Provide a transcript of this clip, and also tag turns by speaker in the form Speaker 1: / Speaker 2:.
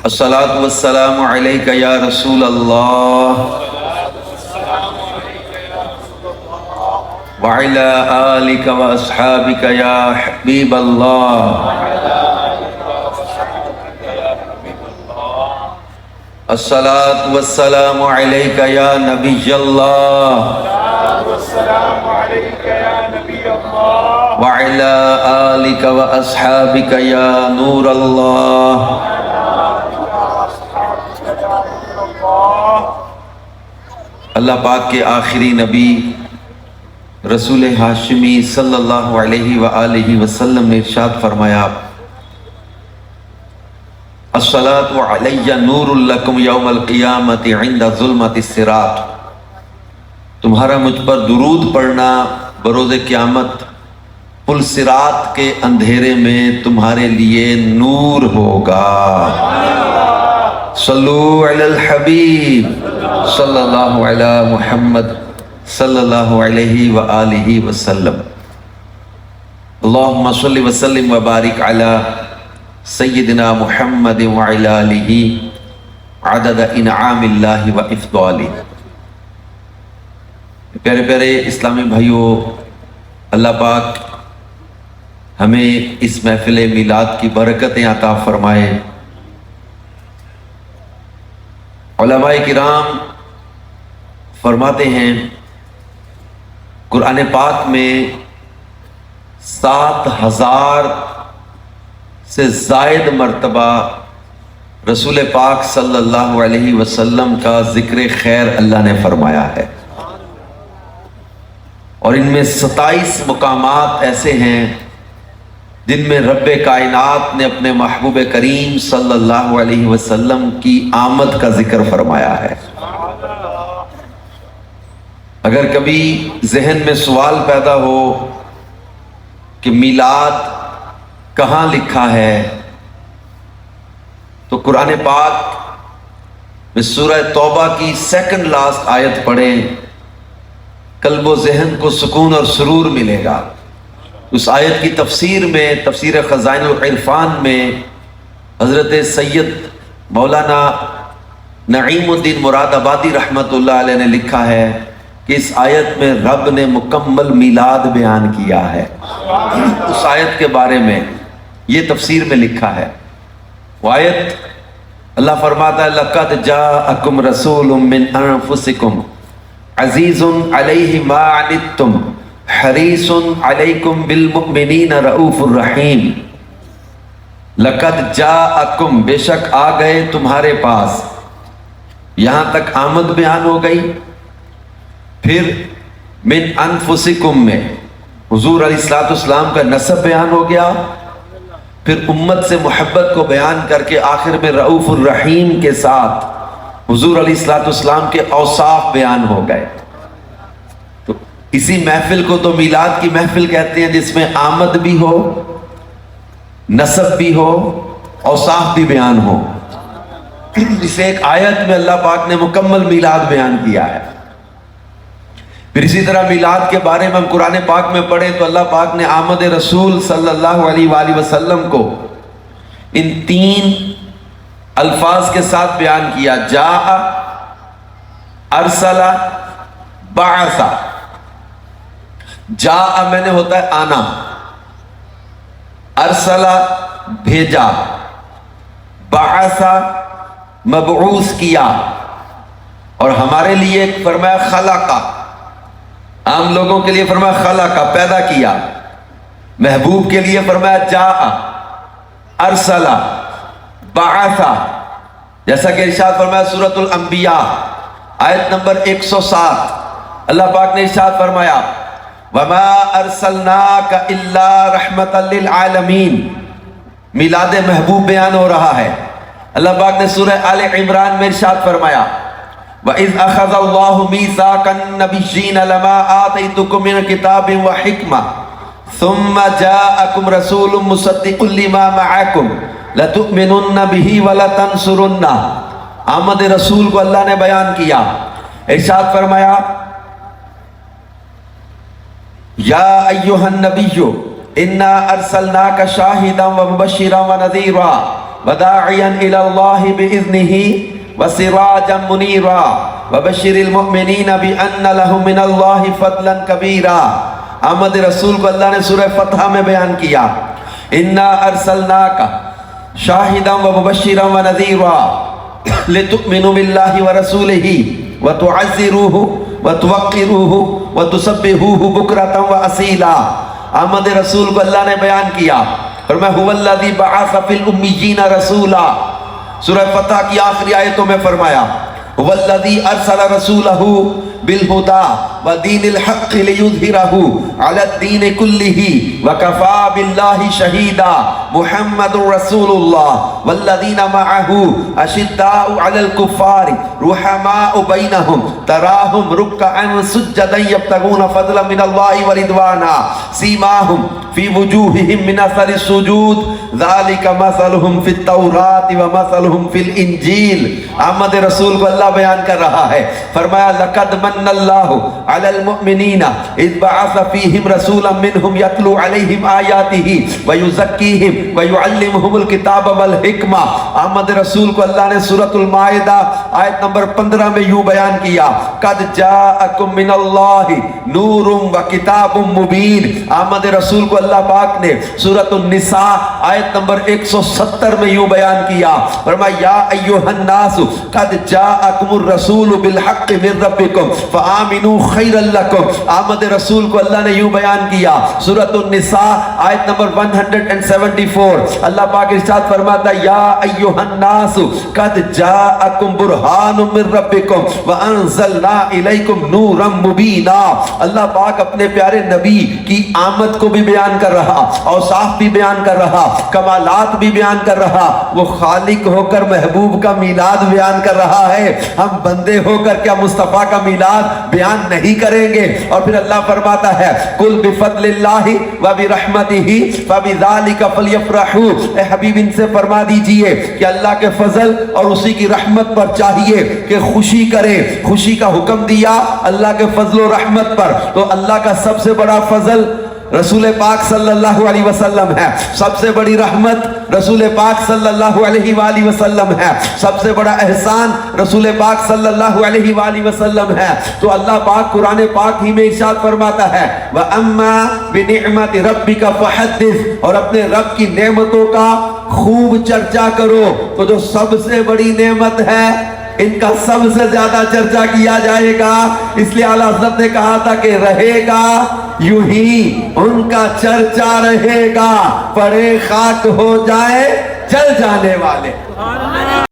Speaker 1: الصلاۃ والسلام علیک یا رسول اللہ وعلی آلک واصحابک یا حبیب اللہ۔ الصلاۃ والسلام علیک یا نبی اللہ وعلی آلک واصحابک یا نور اللہ۔ اللہ پاک کے آخری نبی رسول ہاشمی صلی اللہ علیہ وآلہ وسلم نے ارشاد فرمایا، الصلاۃ علی نور لکم یوم القیامت عند ظلمت الصراط، تمہارا مجھ پر درود پڑھنا بروز قیامت پل صراط کے اندھیرے میں تمہارے لیے نور ہوگا۔ صلو علی الحبیب صلی اللہ علی محمد صلی اللہ علیہ وآلہ وسلم۔ اللہم صلی وسلم وبارک علی سیدنا محمد وعلی آلہ عدد انعام اللہ و افضالہ۔ پیارے پیارے اسلامی بھائیوں، اللہ پاک ہمیں اس محفل میلاد کی برکتیں عطا فرمائے۔ علماء کرام فرماتے ہیں قرآن پاک میں 7,000 سے زائد مرتبہ رسول پاک صلی اللہ علیہ وسلم کا ذکر خیر اللہ نے فرمایا ہے، اور ان میں 27 مقامات ایسے ہیں جن میں رب کائنات نے اپنے محبوب کریم صلی اللہ علیہ وسلم کی آمد کا ذکر فرمایا ہے۔ اگر کبھی ذہن میں سوال پیدا ہو کہ میلاد کہاں لکھا ہے، تو قرآن پاک میں سورہ توبہ کی سیکنڈ لاسٹ آیت پڑھیں، قلب و ذہن کو سکون اور سرور ملے گا۔ اس آیت کی تفسیر میں، تفسیر خزائن العرفان میں حضرت سید مولانا نعیم الدین مراد آبادی رحمۃ اللہ علیہ نے لکھا ہے کہ اس آیت میں رب نے مکمل میلاد بیان کیا ہے۔ اس آیت کے بارے میں یہ تفسیر میں لکھا ہے، وہ آیت اللہ فرماتا ہے، لَقَدْ جَاءَكُمْ رَسُولٌ مِّنْ أَنفُسِكُمْ عَزِيزٌ عَلَيْهِ مَا عَنِتُّمْ حریص علیکم بالمؤمنین رؤوف الرحیم۔ لقد جاءکم، بے شک آ گئے تمہارے پاس، یہاں تک آمد بیان ہو گئی، پھر من انفسکم میں حضور علیہ الصلوۃ والسلام کا نسب بیان ہو گیا، پھر امت سے محبت کو بیان کر کے آخر میں رؤوف الرحیم کے ساتھ حضور علیہ الصلوۃ والسلام کے اوصاف بیان ہو گئے۔ اسی محفل کو تو میلاد کی محفل کہتے ہیں، جس میں آمد بھی ہو، نسب بھی ہو، اوصاف بھی بیان ہو۔ اس ایک آیت میں اللہ پاک نے مکمل میلاد بیان کیا ہے۔ پھر اسی طرح میلاد کے بارے میں ہم قرآن پاک میں پڑھیں تو اللہ پاک نے آمد رسول صلی اللہ علیہ وآلہ وسلم کو ان 3 الفاظ کے ساتھ بیان کیا، جاء، ارسل، بعث۔ جاء میں نے ہوتا ہے آنا، ارسلہ بھیجا، بعث مبعوث کیا، اور ہمارے لیے فرمایا خلقہ، عام لوگوں کے لیے فرمایا خلقہ، پیدا کیا، محبوب کے لیے فرمایا جاء، ارسلہ، بعث، جیسا کہ ارشاد فرمایا سورۃ الانبیاء آیت نمبر 107، اللہ پاک نے ارشاد فرمایا وَمَا أَرْسَلْنَاكَ إِلَّا رَحْمَةً لِلْعَالَمِينَ۔ میلاد محبوب بیان ہو رہا ہے۔ اللہ پاک نے سورہ آل عمران میں ارشاد فرمایا وَإِذْ أَخَذَ اللَّهُ مِيثَاقَ النَّبِيِّينَ لَمَا آتَيْتُكُم مِّنَ كِتَابٍ وَحِكْمَةٍ ثُمَّ جَاءَكُمْ رَسُولٌ مُصَدِّقٌ لِّمَا مَعَكُمْ لَتُؤْمِنُنَّ بِهِ وَلَتَنصُرُنَّهُ۔ آمد رسول کو اللہ نے بیان کیا، ارشاد فرمایا یا ایہا النبی انا ارسلناک شاہدا و مبشرا و نذیرا وداعيا إلى الله بإذنه وسراجا منيرا وبشر المؤمنين بأن لهم من الله فضلا كبيرا. آمد رسول کو اللہ نے سورہ فتح میں بیان کیا، انا ارسلناک شاہدا ومبشرا ونذیرا لتؤمنوا باللہ ورسولہ وتعزروہ وتوقروہ وتسبحوہ بکرۃ واصیلا. آمد رسول کو اللہ نے بیان کیا، فرمایا هو الذی بعث فی الامیین رسولا. سورہ فتح کی آخری آیتوں میں فرمایا هو الذی ارسل رسولہ بالہدی ودین الحق لیظہرہ علی الدین کلہ وکفی باللہ شہیدا. محمد رسول اللہ والذین معہ اشداء علی الکفار رحماء بینہم تراہم رکعا سجدا یبتغون فضلا من اللہ ورضوانا سیماہم فی وجوہہم من اثر السجود ذالک مثلہم فی التوراۃ ومثلہم فی الانجیل. آمد رسول کو اللہ بیان کر رہا ہے، فرمایا لقد من اللہ علی المؤمنین اذ بعث فیہم رسولا منہم یتلو علیہم آیاتہ ویزکیہم ویعلمہم الکتاب والحکمہ. آمد رسول کو اللہ نے سورۃ المائدہ آیت نمبر 15 میں یوں بیان کیا، قد جاءکم من اللہ نور وکتاب مبین. آمد رسول کو اللہ پاک نے سورۃ النساء آیت نمبر 170 میں یوں بیان کیا، فرمایا یا ایھا الناس قد جاءکم الرسول بالحق من ربکم فآمنوا خیرا لکم. آمد رسول کو اللہ نے یوں بیان کیا، سورۃ النساء آیت نمبر 174. اللہ پاک ارشاد فرماتا یا ایھا الناس قد جاءکم برہان من ربکم وانزلنا الیکم نورا مبینا. اللہ پاک اپنے پیارے نبی کی آمد کو بھی بیان کر رہا، اوصاف بھی بیان کر رہا، کمالات بھی بیان کر رہا. وہ خالق ہو کر محبوب کا میلاد بیان کر رہا ہے، ہم بندے ہو کر کیا مصطفیٰ کا میلاد بیان نہیں کریں گے؟ اور پھر اللہ فرماتا ہے قل بفضل اللہ وبرحمتہ فبذلک فلیفرحوا. اے حبیب ان سے فرما دیجئے کہ اللہ کے فضل اور اسی کی رحمت پر چاہیے کہ خوشی کرے. خوشی کا حکم دیا اللہ کے فضل و رحمت پر، تو اللہ کا سب سے بڑا فضل رسول پاک صلی اللہ علیہ وسلم ہے، سب سے بڑی رحمت رسول پاک صلی اللہ علیہ وآلہ وسلم ہے، سب سے بڑا احسان رسول پاک صلی اللہ علیہ وآلہ وسلم ہے. تو اللہ پاک قرآن پاک ہی میں ارشاد فرماتا ہے وَأَمَّا بِنِعْمَةِ رَبِّكَ فَحَدِّثْ، اور اپنے رب کی نعمتوں کا خوب چرچا کرو. تو جو سب سے بڑی نعمت ہے ان کا سب سے زیادہ چرچا کیا جائے گا. اس لیے اعلیٰ حضرت نے کہا تھا کہ رہے گا یوں ہی ان کا چرچا رہے گا، پڑے خاک ہو جائے جل جانے والے.